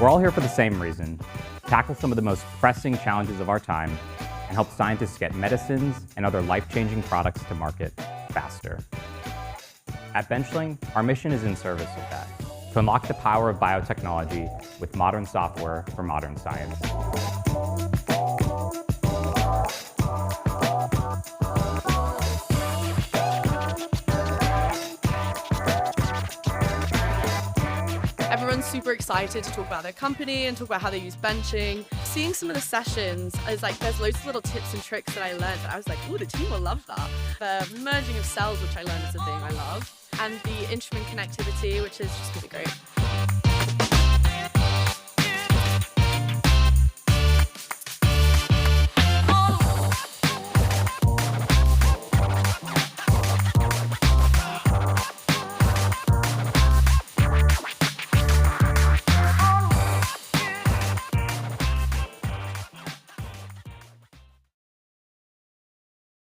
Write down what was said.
We're all here for the same reason: tackle some of the most pressing challenges of our time and help scientists get medicines and other life-changing products to market faster. At Benchling, our mission is in service of that, to unlock the power of biotechnology with modern software for modern science. Everyone's super excited to talk about their company and talk about how they use benching. Seeing some of the sessions, there's loads of little tips and tricks that I learned that I was like, ooh, the team will love that. The merging of cells, which I learned is a thing I love, and the instrument connectivity, which is just really great.